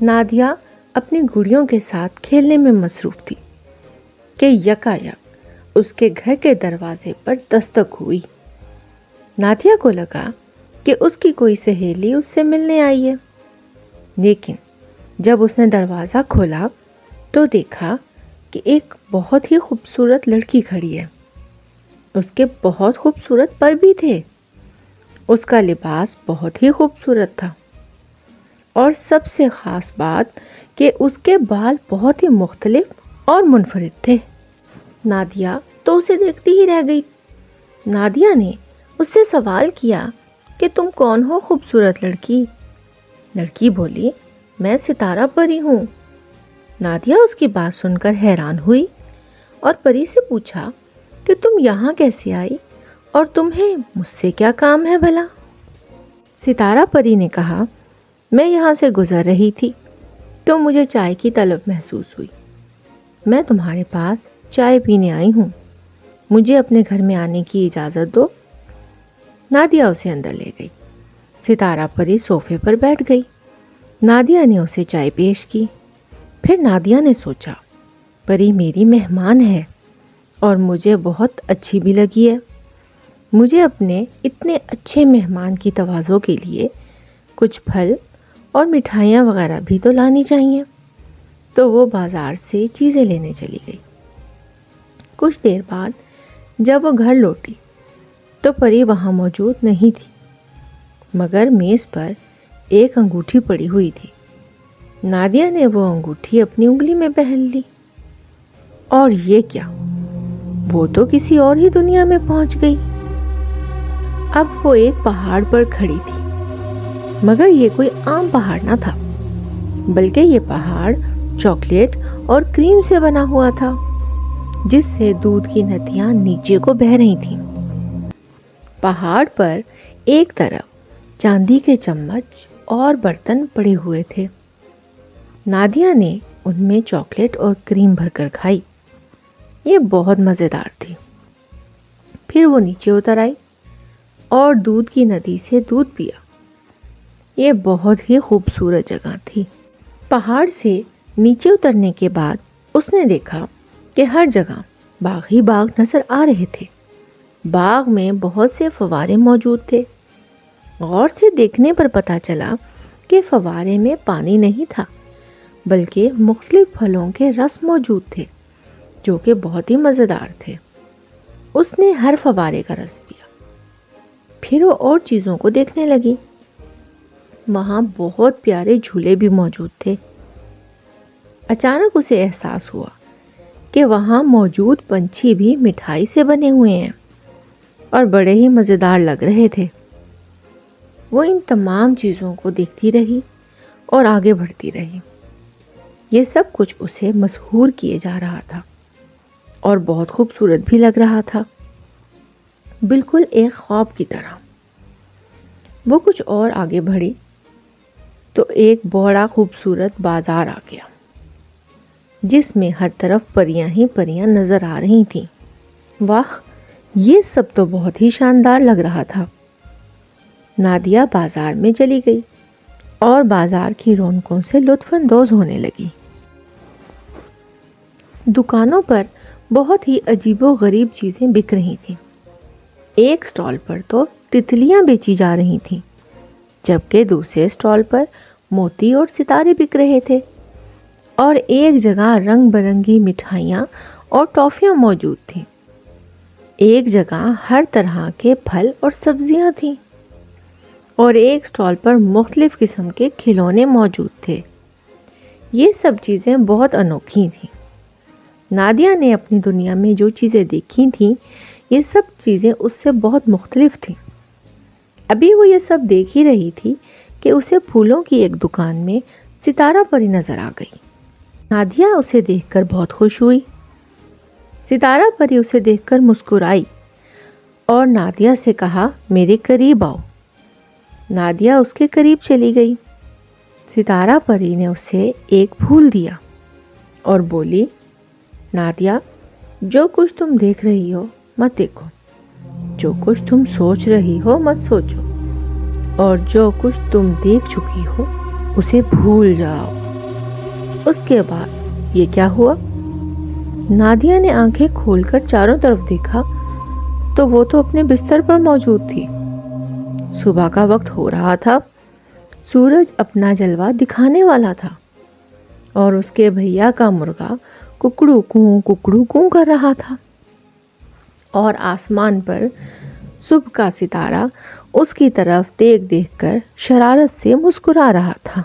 Nadia اپنی گڑیوں کے ساتھ کھیلنے میں مصروف تھی کہ یکایک اس کے گھر کے دروازے پر دستک ہوئی۔ نادیہ کو لگا کہ اس کی کوئی سہیلی اس سے ملنے آئی ہے، لیکن جب اس نے دروازہ کھولا تو دیکھا کہ ایک بہت ہی خوبصورت لڑکی کھڑی ہے۔ اس کے بہت خوبصورت پر بھی تھے، اس کا لباس بہت ہی خوبصورت تھا، اور سب سے خاص بات کہ اس کے بال بہت ہی مختلف اور منفرد تھے۔ نادیہ تو اسے دیکھتی ہی رہ گئی۔ نادیہ نے اس سے سوال کیا کہ تم کون ہو خوبصورت لڑکی؟ لڑکی بولی، میں ستارہ پری ہوں۔ نادیہ اس کی بات سن کر حیران ہوئی اور پری سے پوچھا کہ تم یہاں کیسے آئی اور تمہیں مجھ سے کیا کام ہے بھلا؟ ستارہ پری نے کہا، میں یہاں سے گزر رہی تھی تو مجھے چائے کی طلب محسوس ہوئی، میں تمہارے پاس چائے پینے آئی ہوں، مجھے اپنے گھر میں آنے کی اجازت دو۔ نادیہ اسے اندر لے گئی۔ ستارہ پری صوفے پر بیٹھ گئی۔ نادیہ نے اسے چائے پیش کی۔ پھر نادیہ نے سوچا، پری میری مہمان ہے اور مجھے بہت اچھی بھی لگی ہے، مجھے اپنے اتنے اچھے مہمان کی تواضع کے لیے کچھ پھل اور مٹھائیاں وغیرہ بھی تو لانی چاہیے۔ تو وہ بازار سے چیزیں لینے چلی گئی۔ کچھ دیر بعد جب وہ گھر لوٹی تو پری وہاں موجود نہیں تھی، مگر میز پر ایک انگوٹھی پڑی ہوئی تھی۔ نادیہ نے وہ انگوٹھی اپنی انگلی میں پہن لی، اور یہ کیا، وہ تو کسی اور ہی دنیا میں پہنچ گئی۔ اب وہ ایک پہاڑ پر کھڑی تھی، مگر یہ کوئی عام پہاڑ نہ تھا، بلکہ یہ پہاڑ چاکلیٹ اور کریم سے بنا ہوا تھا، جس سے دودھ کی ندیاں نیچے کو بہہ رہی تھیں۔ پہاڑ پر ایک طرف چاندی کے چمچ اور برتن پڑے ہوئے تھے۔ نادیہ نے ان میں چاکلیٹ اور کریم بھر کر کھائی، یہ بہت مزیدار تھی۔ پھر وہ نیچے اتر آئی اور دودھ کی ندی سے دودھ پیا۔ یہ بہت ہی خوبصورت جگہ تھی۔ پہاڑ سے نیچے اترنے کے بعد اس نے دیکھا کہ ہر جگہ باغ ہی باغ نظر آ رہے تھے۔ باغ میں بہت سے فوارے موجود تھے۔ غور سے دیکھنے پر پتہ چلا کہ فوارے میں پانی نہیں تھا، بلکہ مختلف پھلوں کے رس موجود تھے جو کہ بہت ہی مزیدار تھے۔ اس نے ہر فوارے کا رس پیا۔ پھر وہ اور چیزوں کو دیکھنے لگی۔ وہاں بہت پیارے جھولے بھی موجود تھے۔ اچانک اسے احساس ہوا کہ وہاں موجود پنچھی بھی مٹھائی سے بنے ہوئے ہیں اور بڑے ہی مزیدار لگ رہے تھے۔ وہ ان تمام چیزوں کو دیکھتی رہی اور آگے بڑھتی رہی۔ یہ سب کچھ اسے مسحور کیے جا رہا تھا اور بہت خوبصورت بھی لگ رہا تھا، بالکل ایک خواب کی طرح۔ وہ کچھ اور آگے بڑھی تو ایک بڑا خوبصورت بازار آ گیا، جس میں ہر طرف پریاں ہی پریاں نظر آ رہی تھیں۔ واہ، یہ سب تو بہت ہی شاندار لگ رہا تھا۔ نادیہ بازار میں چلی گئی اور بازار کی رونقوں سے لطف اندوز ہونے لگی۔ دکانوں پر بہت ہی عجیب و غریب چیزیں بک رہی تھیں۔ ایک سٹال پر تو تتلیاں بیچی جا رہی تھیں، جبکہ دوسرے سٹال پر موتی اور ستارے بک رہے تھے، اور ایک جگہ رنگ برنگی مٹھائیاں اور ٹافیاں موجود تھیں۔ ایک جگہ ہر طرح کے پھل اور سبزیاں تھیں، اور ایک سٹال پر مختلف قسم کے کھلونے موجود تھے۔ یہ سب چیزیں بہت انوکھی تھیں۔ نادیہ نے اپنی دنیا میں جو چیزیں دیکھی تھیں، یہ سب چیزیں اس سے بہت مختلف تھیں۔ ابھی وہ یہ سب دیکھ ہی رہی تھی کہ اسے پھولوں کی ایک دکان میں ستارہ پری نظر آ گئی۔ نادیہ اسے دیکھ کر بہت خوش ہوئی۔ ستارہ پری اسے دیکھ کر مسکرائی اور نادیہ سے کہا، میرے قریب آؤ۔ نادیہ اس کے قریب چلی گئی۔ ستارہ پری نے اسے ایک پھول دیا اور بولی، نادیہ، جو کچھ تم دیکھ رہی ہو مت دیکھو، جو کچھ تم سوچ رہی ہو مت سوچو، اور جو کچھ تم دیکھ چکی ہو اسے بھول جاؤ۔ اس کے بعد یہ کیا ہوا؟ نادیہ نے آنکھیں کھول کر چاروں طرف دیکھا تو وہ تو اپنے بستر پر موجود تھی۔ صبح کا وقت ہو رہا تھا، سورج اپنا جلوہ دکھانے والا تھا اور اس کے بھیا کا مرغا ککڑو کوں کر رہا تھا، اور آسمان پر صبح کا ستارہ اس کی طرف دیکھ کر شرارت سے مسکرا رہا تھا۔